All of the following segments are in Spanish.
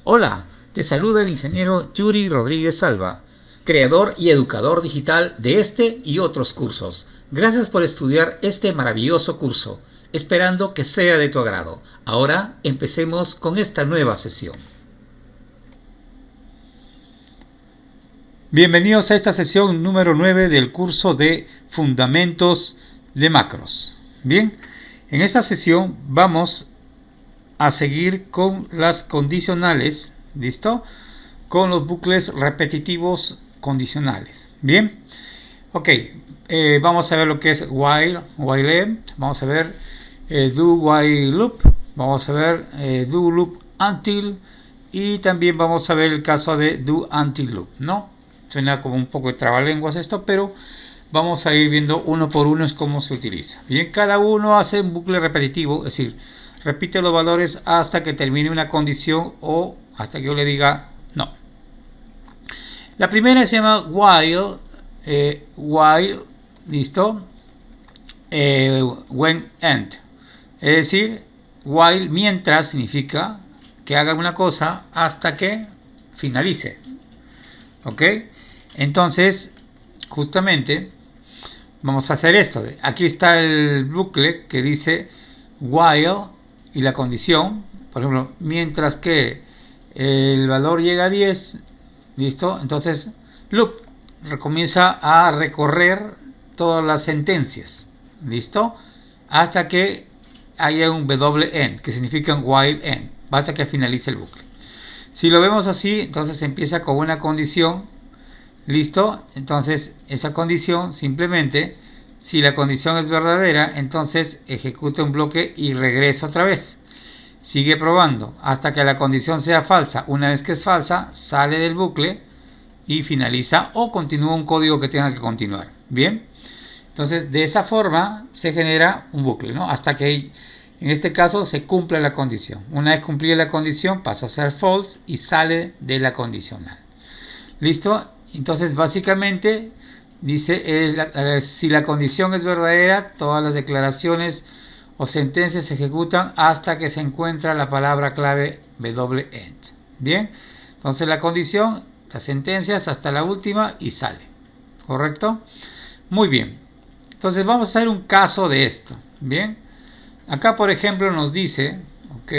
Hola, te saluda el ingeniero Yuri Rodríguez Salva, creador y educador digital de este y otros cursos. Gracias por estudiar este maravilloso curso, esperando que sea de tu agrado. Ahora empecemos con esta nueva sesión. Bienvenidos a esta sesión número 9 del curso de Fundamentos de Macros. Bien, en esta sesión vamos a seguir con las condicionales, ¿listo? Con los bucles repetitivos condicionales. Bien, ok, vamos a ver lo que es while, while, vamos a ver do while loop, vamos a ver do loop until y también vamos a ver el caso de do until loop, ¿no? Suena como un poco de trabalenguas esto, pero vamos a ir viendo uno por uno es cómo se utiliza. Bien, cada uno hace un bucle repetitivo, es decir, repite los valores hasta que termine una condición o hasta que yo le diga no. La primera se llama while, listo, when end. Es decir, while mientras significa que haga una cosa hasta que finalice. ¿Ok? Entonces, justamente, vamos a hacer esto. Aquí está el bucle que dice while y la condición, por ejemplo, mientras que el valor llega a 10, ¿listo? Entonces, loop comienza a recorrer todas las sentencias, ¿listo? Hasta que haya un WEnd, que significa un while end, hasta que finalice el bucle. Si lo vemos así, entonces empieza con una condición, ¿listo? Entonces, esa condición simplemente, si la condición es verdadera, entonces ejecuta un bloque y regresa otra vez. Sigue probando hasta que la condición sea falsa. Una vez que es falsa, sale del bucle y finaliza o continúa un código que tenga que continuar. Bien, entonces de esa forma se genera un bucle, ¿no? Hasta que en este caso se cumple la condición. Una vez cumplida la condición pasa a ser false y sale de la condicional. ¿Listo? Entonces básicamente dice si la condición es verdadera, todas las declaraciones o sentencias se ejecutan hasta que se encuentra la palabra clave WEnd. Bien, entonces la condición, las sentencias hasta la última y sale. ¿Correcto? Muy bien. Entonces vamos a hacer un caso de esto. Bien, acá por ejemplo nos dice, ok,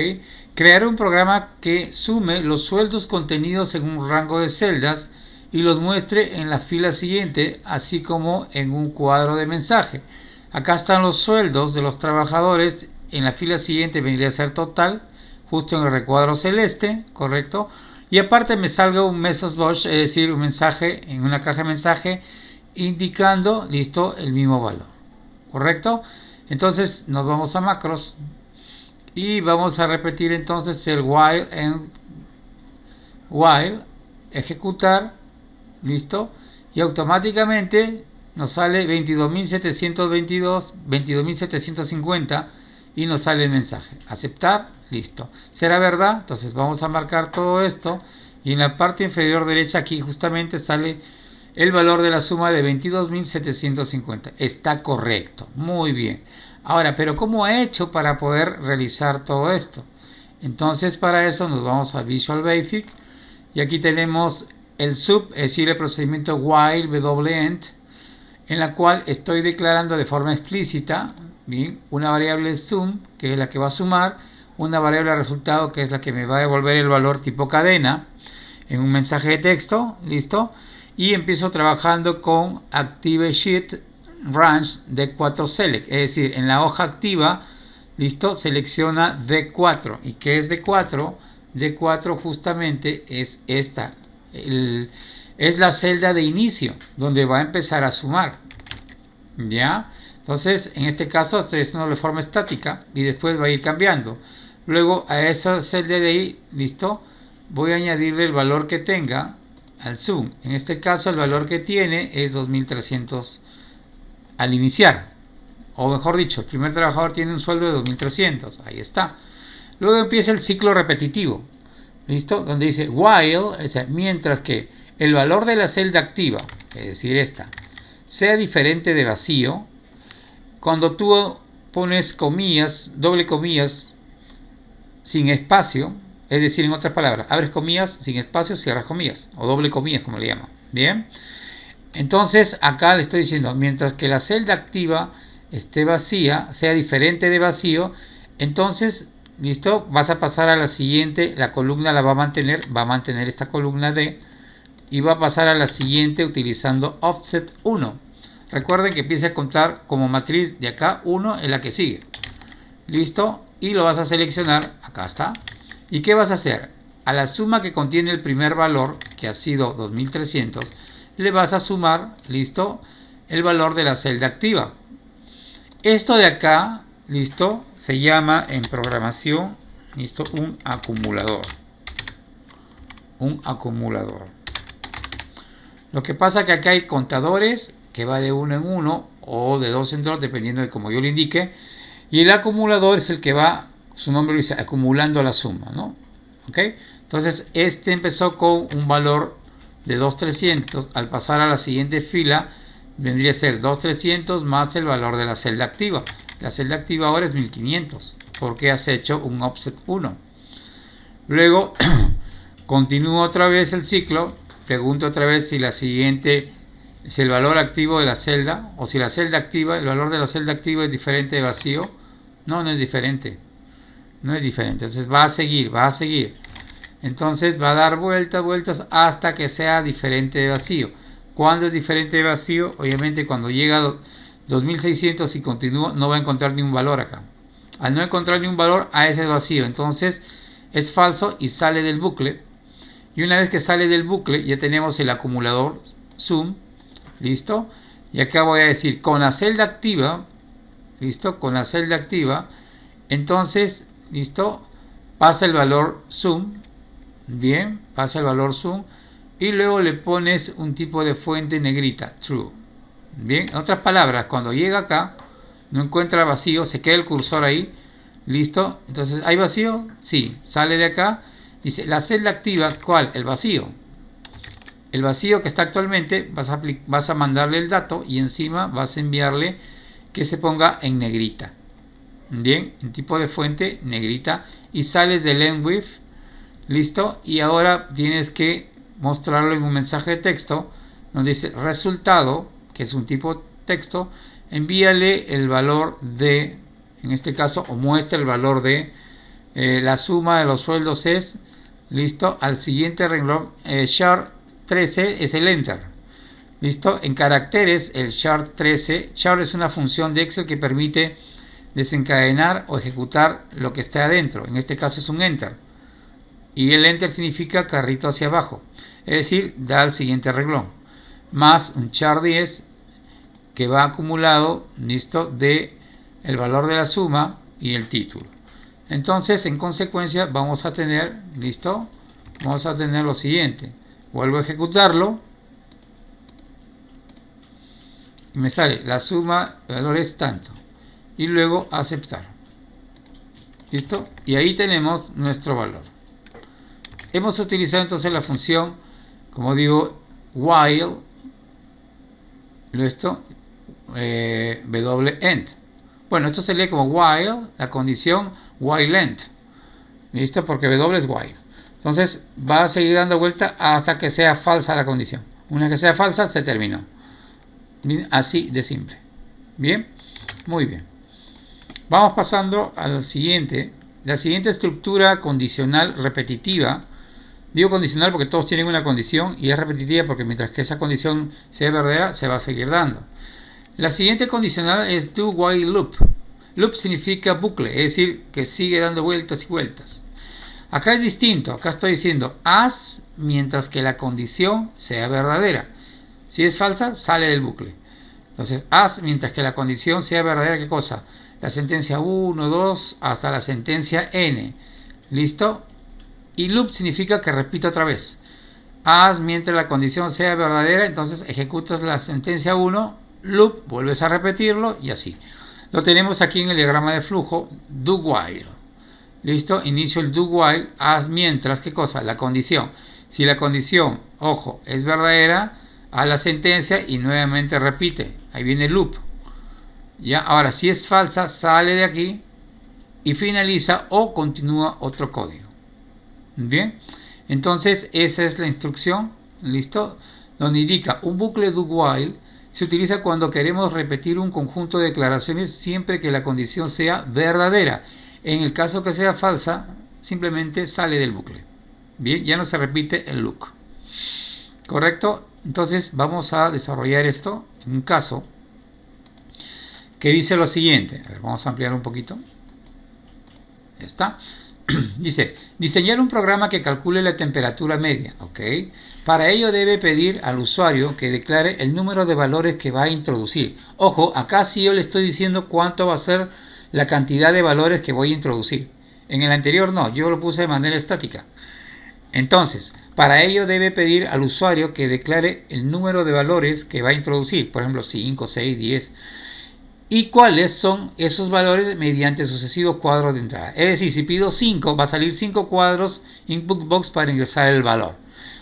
crear un programa que sume los sueldos contenidos en un rango de celdas y los muestre en la fila siguiente, así como en un cuadro de mensaje. Acá están los sueldos de los trabajadores, en la fila siguiente vendría a ser total, justo en el recuadro celeste, ¿correcto? Y aparte me salga un message box, es decir, un mensaje en una caja de mensaje indicando, listo, el mismo valor, ¿correcto? Entonces nos vamos a macros y vamos a repetir entonces el while, ejecutar, listo, y automáticamente nos sale 22.722, 22.750 y nos sale el mensaje. Aceptar, listo. ¿Será verdad? Entonces vamos a marcar todo esto y en la parte inferior derecha aquí justamente sale el valor de la suma de 22.750. Está correcto. Muy bien. Ahora, ¿pero cómo he hecho para poder realizar todo esto? Entonces para eso nos vamos a Visual Basic y aquí tenemos el sub, es decir, el procedimiento while WEnd, en la cual estoy declarando de forma explícita, bien, una variable sum, que es la que va a sumar, una variable resultado, que es la que me va a devolver el valor tipo cadena, en un mensaje de texto, listo, y empiezo trabajando con Active Sheet Range D4 Select, es decir, en la hoja activa, listo, selecciona D4, ¿y qué es D4? D4 justamente es esta, es la celda de inicio donde va a empezar a sumar, ¿ya? Entonces en este caso estoy haciendo de forma estática y después va a ir cambiando. Luego a esa celda de ahí, listo, voy a añadirle el valor que tenga al sum. En este caso el valor que tiene es 2300 al iniciar, o mejor dicho, el primer trabajador tiene un sueldo de 2300, ahí está. Luego empieza el ciclo repetitivo, ¿listo? Donde dice while, o sea, mientras que el valor de la celda activa, es decir, esta, sea diferente de vacío, cuando tú pones comillas, doble comillas, sin espacio, Es decir, en otras palabras, abres comillas sin espacios, cierras comillas, o doble comillas como le llaman. Bien. Entonces acá le estoy diciendo, mientras que la celda activa esté vacía, sea diferente de vacío, entonces, listo, vas a pasar a la siguiente, la columna la va a mantener esta columna D, y va a pasar a la siguiente utilizando offset 1. Recuerden que empiece a contar como matriz de acá 1 en la que sigue. Listo, y lo vas a seleccionar, acá está. ¿Y qué vas a hacer? A la suma que contiene el primer valor, que ha sido 2300, le vas a sumar, listo, el valor de la celda activa. Esto de acá, listo, se llama en programación, listo, un acumulador. Un acumulador. Lo que pasa es que acá hay contadores que va de 1 en 1 o de 2 en 2, dependiendo de como yo le indique. Y el acumulador es el que va, su nombre dice, acumulando la suma, ¿no? ¿Ok? Entonces, este empezó con un valor de 2300. Al pasar a la siguiente fila, vendría a ser 2300 más el valor de la celda activa. La celda activa ahora es 1500, porque has hecho un offset 1. Luego, continúo otra vez el ciclo. Pregunto otra vez si la siguiente es el valor activo de la celda, o si la celda activa, el valor de la celda activa es diferente de vacío. No, no es diferente. No es diferente. Entonces va a seguir. Entonces va a dar vueltas hasta que sea diferente de vacío. ¿Cuándo es diferente de vacío? Obviamente cuando llega a 2600 y continúa, no va a encontrar ni un valor acá. Al no encontrar ni un valor, a ese es vacío. Entonces es falso y sale del bucle. Y una vez que sale del bucle, ya tenemos el acumulador sum. ¿Listo? Y acá voy a decir, con la celda activa, ¿listo? Con la celda activa, entonces, ¿listo? Pasa el valor sum. Bien, pasa el valor sum. Y luego le pones un tipo de fuente negrita, true. Bien, en otras palabras, cuando llega acá, no encuentra vacío, se queda el cursor ahí. ¿Listo? Entonces, ¿hay vacío? Sí, sale de acá. Dice, la celda activa, ¿cuál? El vacío. El vacío que está actualmente, vas a mandarle el dato y encima vas a enviarle que se ponga en negrita. Bien, en tipo de fuente, negrita. Y sales del endwidth. Listo. Y ahora tienes que mostrarlo en un mensaje de texto donde dice resultado, que es un tipo texto. Envíale el valor de, en este caso, o muestra el valor de la suma de los sueldos es, listo, al siguiente renglón, char 13 es el enter. Listo, en caracteres el char 13, char es una función de Excel que permite desencadenar o ejecutar lo que esté adentro. En este caso es un enter. Y el enter significa carrito hacia abajo. Es decir, da al siguiente renglón. Más un char 10 que va acumulado, listo, de el valor de la suma y el título. Entonces, en consecuencia, vamos a tener, listo, vamos a tener lo siguiente. Vuelvo a ejecutarlo. Y me sale la suma de valores tanto. Y luego aceptar. ¿Listo? Y ahí tenemos nuestro valor. Hemos utilizado entonces la función, como digo, while, esto, end. Bueno, esto se lee como while, la condición while end. ¿Listo? Porque w es while. Entonces va a seguir dando vuelta hasta que sea falsa la condición. Una vez que sea falsa, se terminó. Así de simple. Bien, muy bien. Vamos pasando al siguiente. La siguiente estructura condicional repetitiva. Digo condicional porque todos tienen una condición y es repetitiva porque mientras que esa condición sea verdadera, se va a seguir dando. La siguiente condicional es do while loop. Loop significa bucle, es decir, que sigue dando vueltas y vueltas. Acá es distinto, acá estoy diciendo haz mientras que la condición sea verdadera. Si es falsa, sale del bucle. Entonces, haz mientras que la condición sea verdadera, ¿qué cosa? La sentencia 1, 2, hasta la sentencia n. ¿Listo? Y loop significa que repito otra vez. Haz mientras la condición sea verdadera, entonces ejecutas la sentencia 1, loop, vuelves a repetirlo y así. Lo tenemos aquí en el diagrama de flujo, do while. ¿Listo? Inicio el do while, haz mientras, ¿qué cosa? La condición. Si la condición, ojo, es verdadera, a la sentencia y nuevamente repite. Ahí viene el loop. ¿Ya? Ahora, si es falsa, sale de aquí y finaliza o continúa otro código. Bien, entonces esa es la instrucción, ¿listo? Donde indica un bucle do while se utiliza cuando queremos repetir un conjunto de declaraciones siempre que la condición sea verdadera. En el caso que sea falsa, simplemente sale del bucle. Bien, ya no se repite el loop. ¿Correcto? Entonces vamos a desarrollar esto en un caso que dice lo siguiente. A ver, vamos a ampliar un poquito. Ya está. Dice, diseñar un programa que calcule la temperatura media. ¿Ok? Para ello debe pedir al usuario que declare el número de valores que va a introducir. Ojo, acá sí yo le estoy diciendo cuánto va a ser la cantidad de valores que voy a introducir. En el anterior no, yo lo puse de manera estática. Entonces, para ello debe pedir al usuario que declare el número de valores que va a introducir. Por ejemplo, 5, 6, 10. Y cuáles son esos valores mediante sucesivos cuadros de entrada. Es decir, si pido 5, va a salir 5 cuadros input box para ingresar el valor.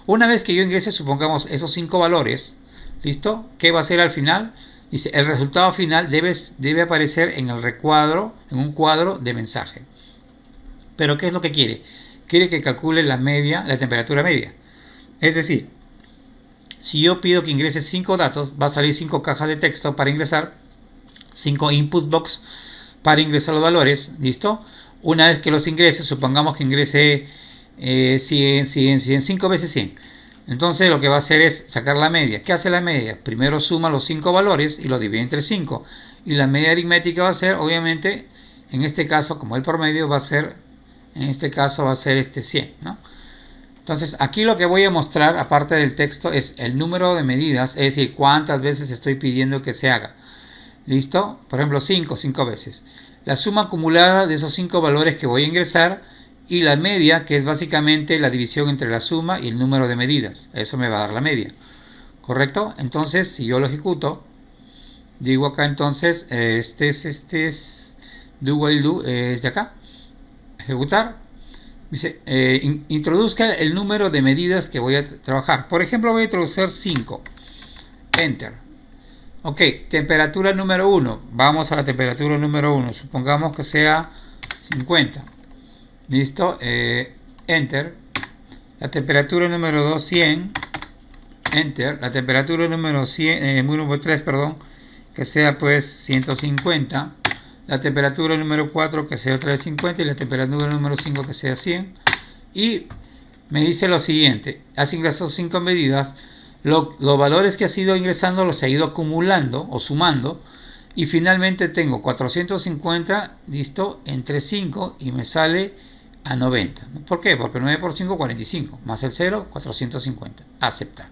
Una vez que yo ingrese, supongamos, esos 5 valores, ¿listo? ¿Qué va a ser al final? Dice, el resultado final debe aparecer en el recuadro, en un cuadro de mensaje. Pero ¿qué es lo que quiere? Quiere que calcule la media, la temperatura media. Es decir, si yo pido que ingrese 5 datos, va a salir 5 cajas de texto para ingresar, 5 input box para ingresar los valores, ¿listo? Una vez que los ingrese, supongamos que ingrese 100, 5 veces 100. Entonces lo que va a hacer es sacar la media. ¿Qué hace la media? Primero suma los 5 valores y los divide entre 5. Y la media aritmética va a ser, obviamente, en este caso, como el promedio va a ser, en este caso va a ser 100, ¿no? Entonces aquí lo que voy a mostrar, aparte del texto, es el número de medidas, es decir, cuántas veces estoy pidiendo que se haga. ¿Listo? Por ejemplo, 5 veces. La suma acumulada de esos 5 valores que voy a ingresar y la media, que es básicamente la división entre la suma y el número de medidas. Eso me va a dar la media. ¿Correcto? Entonces, si yo lo ejecuto, digo acá entonces, este es do while do, es de acá. Ejecutar. Dice, introduzca el número de medidas que voy a trabajar. Por ejemplo, voy a introducir 5. Enter. Ok, temperatura número 1. Vamos a la temperatura número 1. Supongamos que sea 50. Listo. Enter. La temperatura número 2, 100. Enter. La temperatura número 3, perdón, que sea pues 150. La temperatura número 4 que sea otra vez 50. Y la temperatura número 5 que sea 100. Y me dice lo siguiente. Has ingresado 5 medidas. Los valores que has ido ingresando los he ido acumulando o sumando y finalmente tengo 450, listo, entre 5 y me sale a 90. ¿Por qué? Porque 9 por 5, 45, más el 0, 450. Aceptar.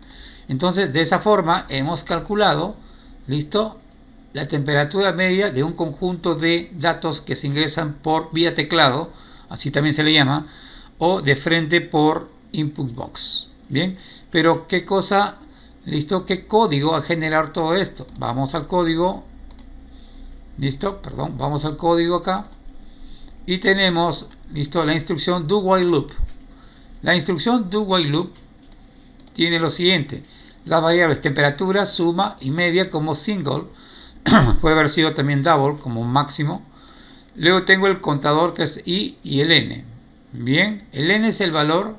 Entonces, de esa forma hemos calculado, listo, la temperatura media de un conjunto de datos que se ingresan por vía teclado, así también se le llama, o de frente por input box. Bien, pero ¿qué cosa? ¿Listo? ¿Qué código a generar todo esto? Vamos al código. ¿Listo? Perdón, vamos al código acá. Y tenemos, ¿listo? La instrucción do while loop. La instrucción do while loop tiene lo siguiente. Las variables temperatura, suma y media como single. Puede haber sido también double como máximo. Luego tengo el contador que es i y el n. Bien, el n es el valor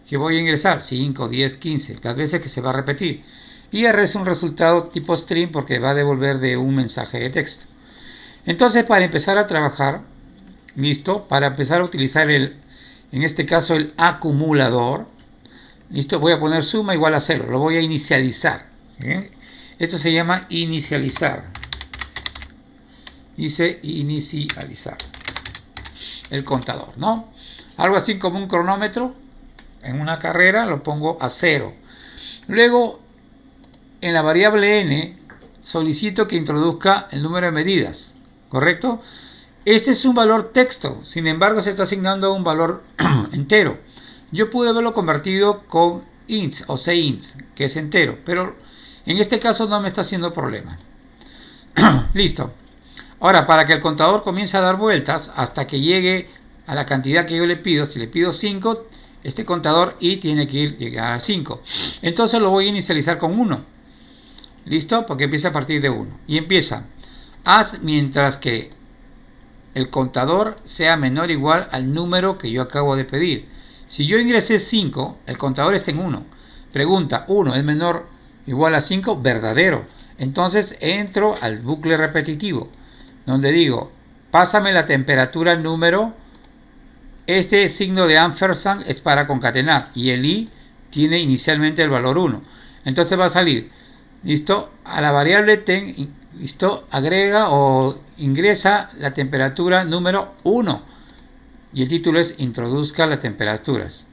que voy a ingresar, 5, 10, 15, las veces que se va a repetir. Y R es un resultado tipo string porque va a devolver de un mensaje de texto. Entonces, para empezar a trabajar, listo, para empezar a utilizar en este caso el acumulador, listo, voy a poner suma igual a 0, lo voy a inicializar. ¿Bien? Esto se llama inicializar. Dice inicializar el contador, ¿no? Algo así como un cronómetro. En una carrera lo pongo a 0. Luego, en la variable n, solicito que introduzca el número de medidas. ¿Correcto? Este es un valor texto. Sin embargo, se está asignando un valor entero. Yo pude haberlo convertido con int o cint, que es entero. Pero en este caso no me está haciendo problema. Listo. Ahora, para que el contador comience a dar vueltas hasta que llegue a la cantidad que yo le pido, si le pido 5, este contador i tiene que llegar a 5. Entonces lo voy a inicializar con 1. ¿Listo? Porque empieza a partir de 1. Y empieza. Haz mientras que el contador sea menor o igual al número que yo acabo de pedir. Si yo ingresé 5, el contador está en 1. Pregunta, 1 es menor o igual a 5, verdadero. Entonces entro al bucle repetitivo, donde digo, pásame la temperatura número. Este signo de ampersand es para concatenar y el i tiene inicialmente el valor 1. Entonces va a salir, listo, a la variable ten, listo, agrega o ingresa la temperatura número 1. Y el título es introduzca las temperaturas.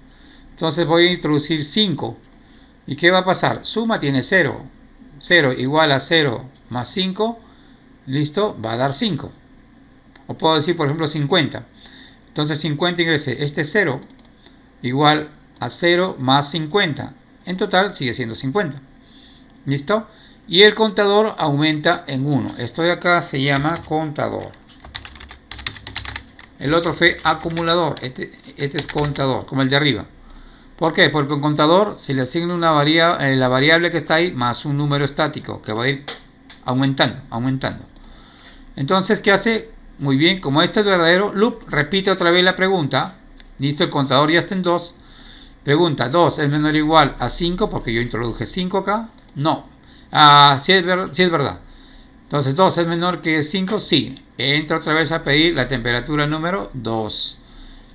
Entonces voy a introducir 5. ¿Y qué va a pasar? Suma tiene 0. 0 igual a 0 más 5. Listo, va a dar 5. O puedo decir, por ejemplo, 50. Entonces 50 ingresé. Este 0 igual a 0 más 50. En total sigue siendo 50. ¿Listo? Y el contador aumenta en 1. Esto de acá se llama contador. El otro fue acumulador. Este es contador, como el de arriba. ¿Por qué? Porque un contador se le asigna una la variable que está ahí más un número estático que va a ir aumentando. Entonces, ¿qué hace? Muy bien, como este es verdadero, loop repite otra vez la pregunta. Listo, el contador ya está en 2. Pregunta, 2 es menor o igual a 5, porque yo introduje 5 acá. No. Sí es verdad. Entonces, 2 es menor que 5, sí. Entra otra vez a pedir la temperatura número 2.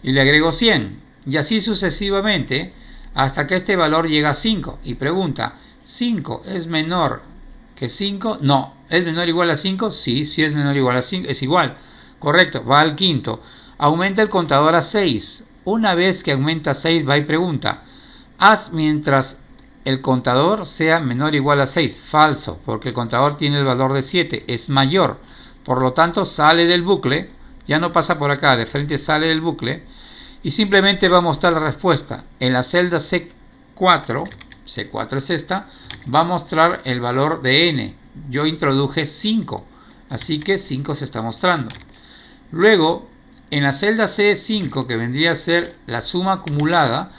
Y le agrego 100. Y así sucesivamente, hasta que este valor llega a 5. Y pregunta, ¿5 es menor que 5? No. ¿Es menor o igual a 5? Sí, sí es menor o igual a 5. Es igual. Correcto, va al quinto. Aumenta el contador a 6. Una vez que aumenta a 6, va y pregunta, haz mientras el contador sea menor o igual a 6. Falso, porque el contador tiene el valor de 7. Es mayor. Por lo tanto, sale del bucle. Ya no pasa por acá, de frente sale del bucle. Y simplemente va a mostrar la respuesta. En la celda C4, C4 es esta, va a mostrar el valor de n. Yo introduje 5, así que 5 se está mostrando. Luego, en la celda C5, que vendría a ser la suma acumulada,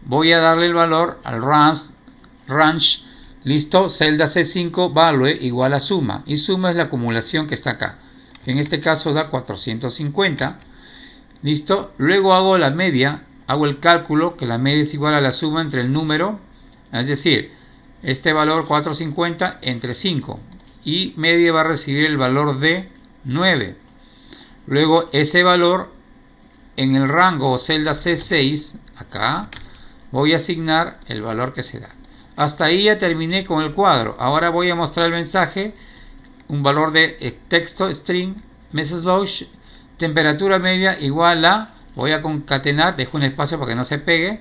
voy a darle el valor al range, listo, celda C5 value igual a suma. Y suma es la acumulación que está acá, que en este caso da 450. Listo, luego hago la media, hago el cálculo que la media es igual a la suma entre el número, es decir, este valor 450 entre 5 y media va a recibir el valor de 9. Luego ese valor en el rango o celda C6, acá, voy a asignar el valor que se da. Hasta ahí ya terminé con el cuadro. Ahora voy a mostrar el mensaje, un valor de texto string, message temperatura media igual a, voy a concatenar, dejo un espacio para que no se pegue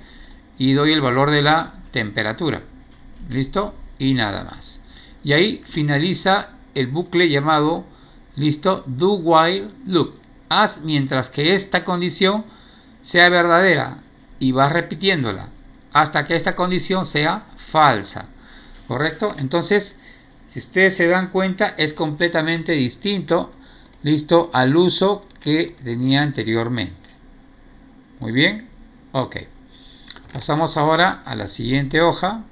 y doy el valor de la temperatura. ¿Listo? Y nada más. Y ahí finaliza el bucle llamado, listo, do while loop. Haz mientras que esta condición sea verdadera y vas repitiéndola hasta que esta condición sea falsa. ¿Correcto? Entonces, si ustedes se dan cuenta, es completamente distinto, listo, al uso que tenía anteriormente. Muy bien. Ok. Pasamos ahora a la siguiente hoja.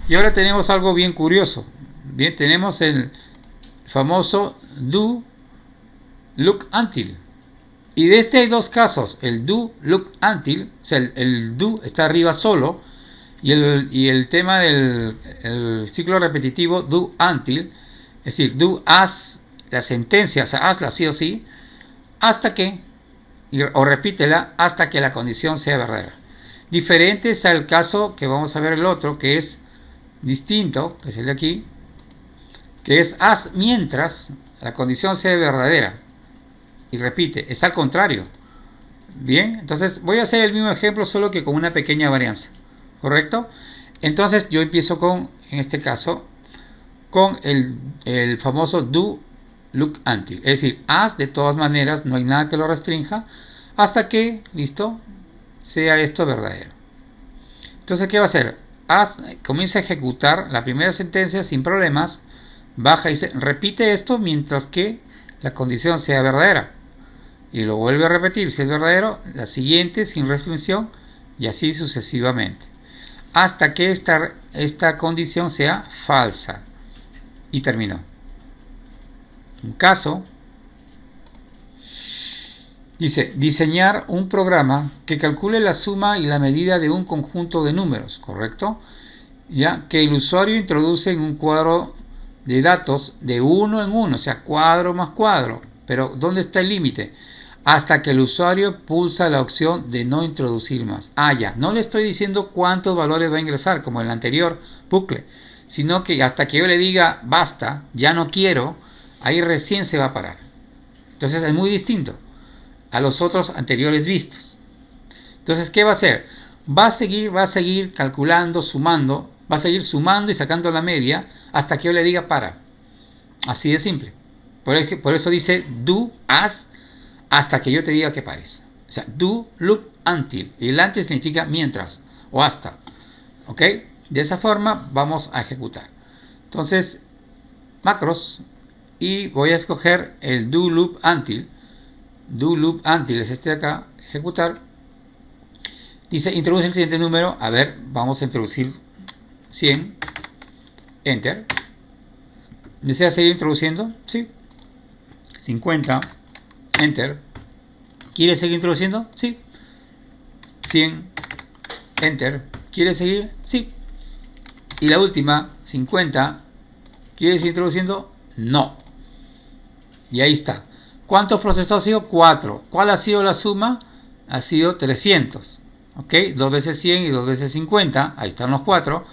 Y ahora tenemos algo bien curioso. Bien, tenemos el famoso do look until. Y de este hay dos casos. El do look until, o sea, el do está arriba solo. Y el tema del ciclo repetitivo do until, es decir, do as la sentencia, o sea, hazla sí o sí, hasta que, o repítela hasta que la condición sea verdadera. Diferente es al caso que vamos a ver el otro, que es distinto, que es el de aquí, que es haz mientras la condición sea verdadera. Y repite, es al contrario. Bien, entonces voy a hacer el mismo ejemplo, solo que con una pequeña varianza. ¿Correcto? Entonces yo empiezo con, en este caso, con el famoso do look until. Es decir, haz de todas maneras, no hay nada que lo restrinja, hasta que, listo, sea esto verdadero. Entonces, ¿qué va a hacer? Comienza a ejecutar la primera sentencia sin problemas, baja y repite esto mientras que la condición sea verdadera. Y lo vuelve a repetir, si es verdadero, la siguiente sin restricción, y así sucesivamente. Hasta que esta condición sea falsa. Y terminó. Un caso. Dice, diseñar un programa que calcule la suma y la medida de un conjunto de números, ¿correcto? Ya que el usuario introduce en un cuadro de datos de uno en uno, o sea, cuadro más cuadro. Pero ¿dónde está el límite? Hasta que el usuario pulsa la opción de no introducir más. Ya, no le estoy diciendo cuántos valores va a ingresar, como en el anterior bucle, sino que hasta que yo le diga basta, ya no quiero, ahí recién se va a parar. Entonces es muy distinto a los otros anteriores vistos. Entonces, ¿qué va a hacer? Va a seguir calculando, sumando, va a seguir sumando y sacando la media hasta que yo le diga para. Así de simple. Por eso dice do, haz, hasta que yo te diga que pares. O sea, do, loop, until. Y el until significa mientras o hasta. ¿Ok? De esa forma vamos a ejecutar. Entonces, macros. Y voy a escoger el do, loop, until. Do, loop, until es este de acá. Ejecutar. Dice, introduce el siguiente número. A ver, vamos a introducir 100. Enter. ¿Desea seguir introduciendo? Sí. 50. Enter. ¿Quiere seguir introduciendo? Sí. 100. Enter. ¿Quiere seguir? Sí. Y la última, 50. ¿Quiere seguir introduciendo? No. Y ahí está. ¿Cuántos procesados ha sido? 4. ¿Cuál ha sido la suma? Ha sido 300. ¿Ok? 2 veces 100 y 2 veces 50. Ahí están los 4.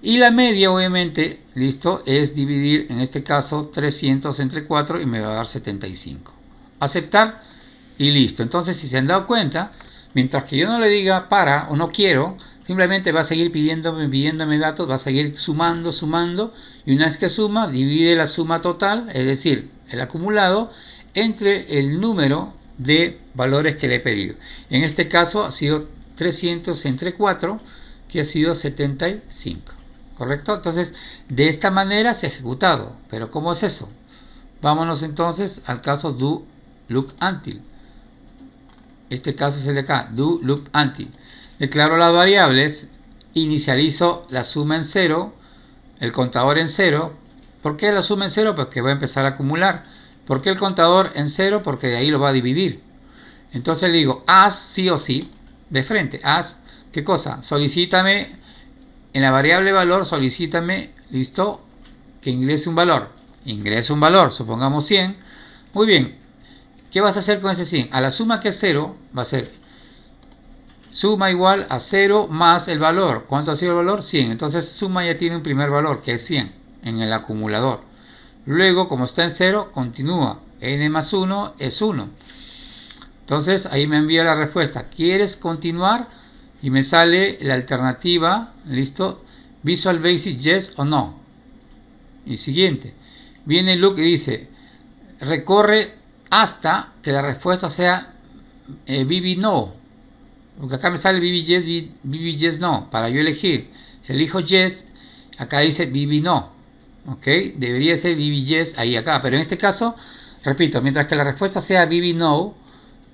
Y la media, obviamente, listo, es dividir, en este caso, 300 entre 4 y me va a dar 75. Aceptar y listo. Entonces, si se han dado cuenta, mientras que yo no le diga para o no quiero, simplemente va a seguir pidiéndome datos, va a seguir sumando, y una vez que suma, divide la suma total, es decir, el acumulado, entre el número de valores que le he pedido. En este caso ha sido 300 entre 4, que ha sido 75. ¿Correcto? Entonces, de esta manera se ha ejecutado. ¿Pero cómo es eso? Vámonos entonces al caso do, loop, until. Este caso es el de acá, do, loop, until. Declaro las variables, inicializo la suma en 0, el contador en 0. ¿Por qué la suma en 0? Porque va a empezar a acumular. ¿Por qué el contador en 0? Porque de ahí lo va a dividir. Entonces le digo, haz sí o sí, de frente, haz, ¿qué cosa? Solicítame, en la variable valor, solicítame, listo, que ingrese un valor. Ingresa un valor, supongamos 100. Muy bien, ¿qué vas a hacer con ese 100? A la suma que es 0, va a ser suma igual a 0 más el valor. ¿Cuánto ha sido el valor? 100. Entonces suma ya tiene un primer valor, que es 100, en el acumulador. Luego, como está en 0, continúa. N más 1 es 1. Entonces, ahí me envía la respuesta. ¿Quieres continuar? Y me sale la alternativa, listo, Visual Basic yes o no. Y siguiente. Viene el loop y dice, recorre hasta que la respuesta sea BB no. Porque acá me sale BB yes no, para yo elegir. Si elijo yes, acá dice BB no. ¿Ok? Debería ser BB yes ahí acá. Pero en este caso, repito, mientras que la respuesta sea BB no,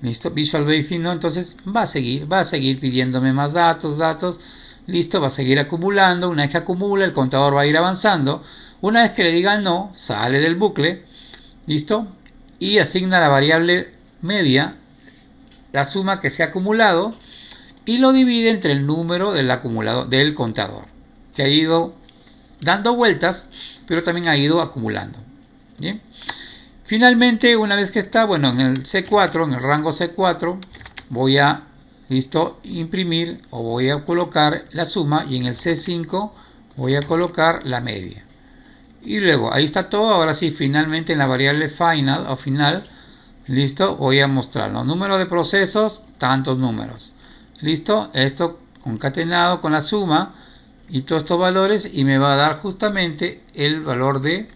listo, Visual Basic no, entonces va a seguir pidiéndome más datos, listo, va a seguir acumulando. Una vez que acumula, el contador va a ir avanzando. Una vez que le diga no, sale del bucle, listo, y asigna la variable media, la suma que se ha acumulado, y lo divide entre el número del acumulador, del contador, que ha ido dando vueltas, pero también ha ido acumulando. ¿Bien? Finalmente, una vez que está, bueno, en el C4, en el rango C4, voy a, listo, imprimir o voy a colocar la suma, y en el C5 voy a colocar la media. Y luego, ahí está todo. Ahora sí, finalmente en la variable final o final, listo, voy a mostrar los números de procesos, tantos números. Listo, esto concatenado con la suma y todos estos valores, y me va a dar justamente el valor de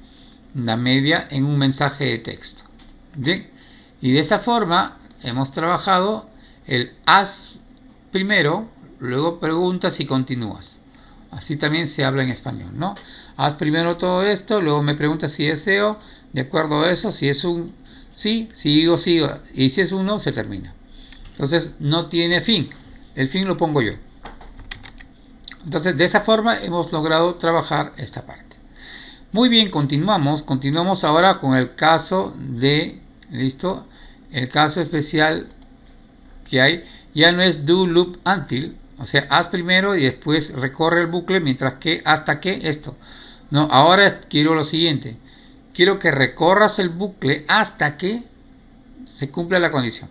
la media en un mensaje de texto. Bien, y de esa forma hemos trabajado el haz primero, luego preguntas y continúas. Así también se habla en español, ¿no? Haz primero todo esto, luego me preguntas si deseo, de acuerdo a eso, si es un sí, sigo, y si es un no, se termina. Entonces no tiene fin, el fin lo pongo yo. Entonces de esa forma hemos logrado trabajar esta parte. Muy bien, continuamos ahora con el caso de, listo, el caso especial que hay, ya no es do loop until, o sea, haz primero y después recorre el bucle mientras que hasta que esto. No, ahora quiero lo siguiente, quiero que recorras el bucle hasta que se cumpla la condición.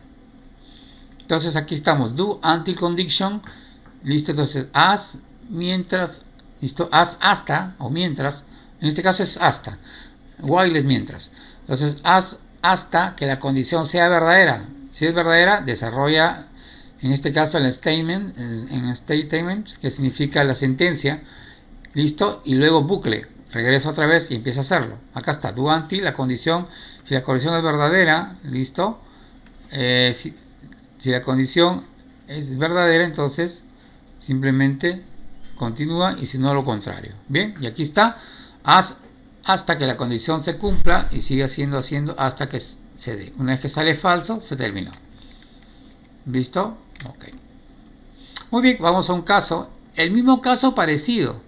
Entonces aquí estamos, do until condition, listo, entonces haz mientras, listo, haz hasta o mientras, en este caso es hasta, while es mientras, entonces haz hasta que la condición sea verdadera. Si es verdadera, desarrolla en este caso el statement, que significa la sentencia, listo, y luego bucle, regresa otra vez y empieza a hacerlo. Acá está, do until, la condición, si la condición es verdadera, listo, si la condición es verdadera, entonces simplemente continúa, y si no, lo contrario. Bien, y aquí está, haz hasta que la condición se cumpla y sigue haciendo hasta que se dé. Una vez que sale falso, se terminó. ¿Listo? Ok. Muy bien, vamos a un caso. El mismo caso parecido.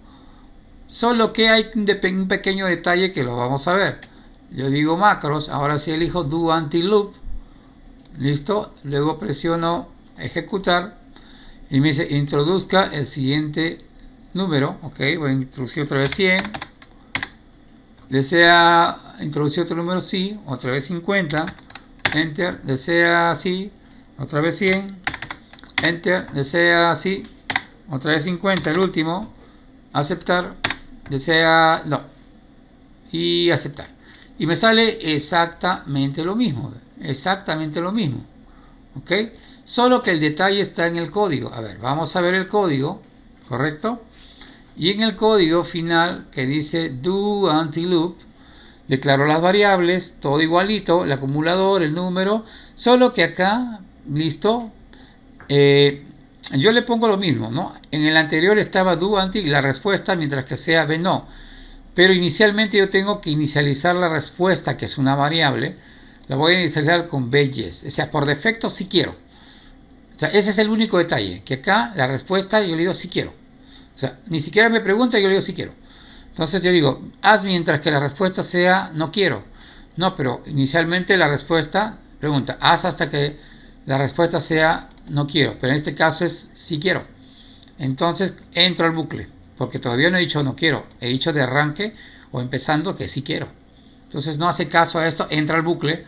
Solo que hay un pequeño detalle que lo vamos a ver. Yo digo macros, ahora sí elijo do until loop. ¿Listo? Luego presiono ejecutar y me dice introduzca el siguiente número. Ok, voy a introducir otra vez 100. Desea introducir otro número, sí, otra vez 50, enter, desea sí, otra vez 100, enter, desea sí, otra vez 50, el último, aceptar, desea no, y aceptar. Y me sale exactamente lo mismo, ¿ok? Solo que el detalle está en el código. A ver, vamos a ver el código, ¿correcto? Y en el código final que dice do until loop, declaro las variables, todo igualito, el acumulador, el número, solo que acá, listo, yo le pongo lo mismo, ¿no? En el anterior estaba do until la respuesta, mientras que sea b no. Pero inicialmente yo tengo que inicializar la respuesta, que es una variable, la voy a inicializar con b yes. O sea, por defecto sí quiero. O sea, ese es el único detalle, que acá la respuesta yo le digo sí quiero. O sea, ni siquiera me pregunta, yo le digo sí quiero. Entonces yo digo, haz mientras que la respuesta sea no quiero. No, pero inicialmente la respuesta pregunta, haz hasta que la respuesta sea no quiero. Pero en este caso es sí quiero. Entonces entro al bucle, porque todavía no he dicho no quiero. He dicho de arranque o empezando que sí quiero. Entonces no hace caso a esto, entra al bucle,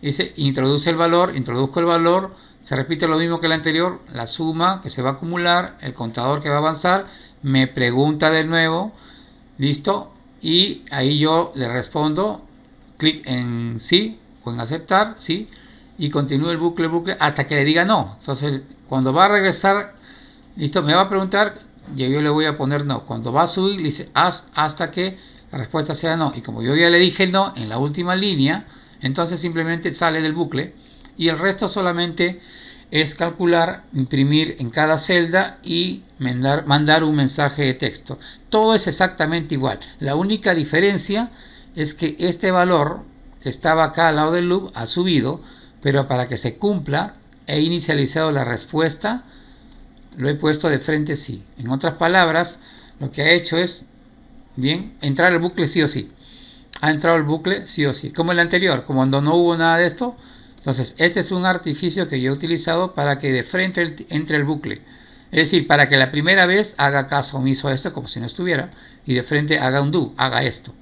dice introduce el valor, introduzco el valor. Se repite lo mismo que el anterior, la suma que se va a acumular, el contador que va a avanzar, me pregunta de nuevo, listo, y ahí yo le respondo, clic en sí o en aceptar, sí, y continúo el bucle, hasta que le diga no. Entonces, cuando va a regresar, listo, me va a preguntar, y yo le voy a poner no. Cuando va a subir, le dice hasta que la respuesta sea no. Y como yo ya le dije el no en la última línea, entonces simplemente sale del bucle. Y el resto solamente es calcular, imprimir en cada celda y mandar un mensaje de texto. Todo es exactamente igual. La única diferencia es que este valor que estaba acá al lado del loop ha subido, pero para que se cumpla he inicializado la respuesta, lo he puesto de frente sí. En otras palabras, lo que ha hecho es, bien, entrar al bucle sí o sí. Ha entrado al bucle sí o sí. Como el anterior, como cuando no hubo nada de esto. Entonces, este es un artificio que yo he utilizado para que de frente entre el bucle. Es decir, para que la primera vez haga caso omiso a esto como si no estuviera, y de frente haga un do, haga esto.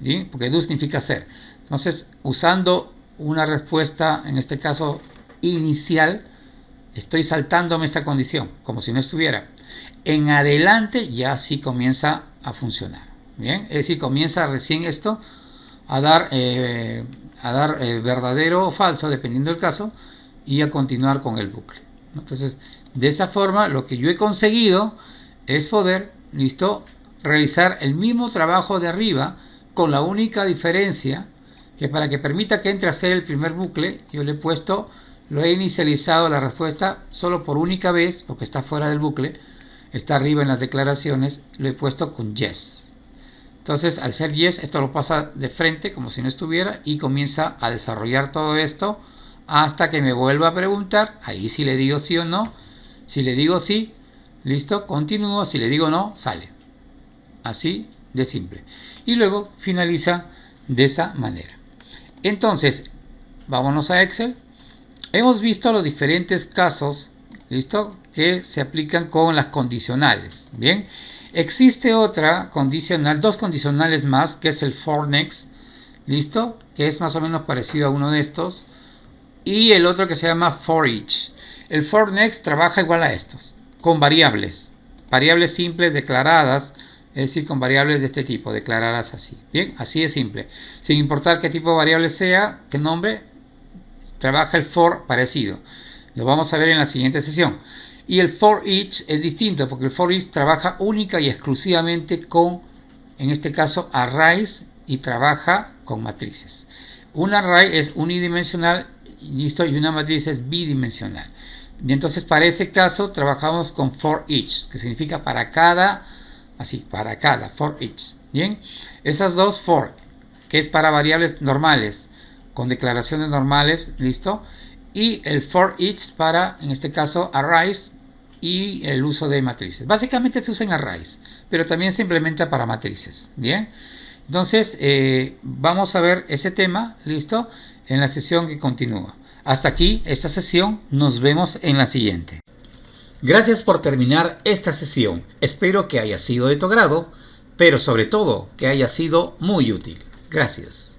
¿Sí? Porque do significa hacer. Entonces, usando una respuesta, en este caso inicial, estoy saltándome esta condición, como si no estuviera. En adelante ya sí comienza a funcionar. ¿Bien? Es decir, comienza recién esto a dar verdadero o falso, dependiendo del caso, y a continuar con el bucle. Entonces, de esa forma, lo que yo he conseguido es poder, listo, realizar el mismo trabajo de arriba, con la única diferencia que para que permita que entre a hacer el primer bucle, yo le he puesto, lo he inicializado la respuesta solo por única vez, porque está fuera del bucle, está arriba en las declaraciones, lo he puesto con yes. Entonces, al ser yes, esto lo pasa de frente como si no estuviera y comienza a desarrollar todo esto hasta que me vuelva a preguntar. Ahí sí le digo sí o no. Si le digo sí, listo, continúo. Si le digo no, sale. Así de simple. Y luego finaliza de esa manera. Entonces, vámonos a Excel. hemos visto los diferentes casos, ¿listo?, que se aplican con las condicionales. Bien, existe otra condicional, dos condicionales más, que es el for next, ¿listo?, que es más o menos parecido a uno de estos, y el otro que se llama for each. El for next trabaja igual a estos, con variables simples declaradas, es decir, con variables de este tipo, declaradas así. Bien, así de simple, sin importar qué tipo de variable sea, qué nombre, trabaja el for parecido. Lo vamos a ver en la siguiente sesión. Y el for each es distinto, porque el for each trabaja única y exclusivamente con, en este caso, arrays, y trabaja con matrices. Un array es unidimensional, listo, y una matriz es bidimensional. Y entonces para ese caso trabajamos con for each, que significa para cada, así, para cada, for each. Bien, esas dos for, que es para variables normales, con declaraciones normales, listo, y el for each para, en este caso, arrays y el uso de matrices. Básicamente se usan arrays, pero también se implementa para matrices. Bien, entonces vamos a ver ese tema, listo, en la sesión que continúa. Hasta aquí esta sesión, nos vemos en la siguiente. Gracias por terminar esta sesión. Espero que haya sido de tu agrado, pero sobre todo que haya sido muy útil. Gracias.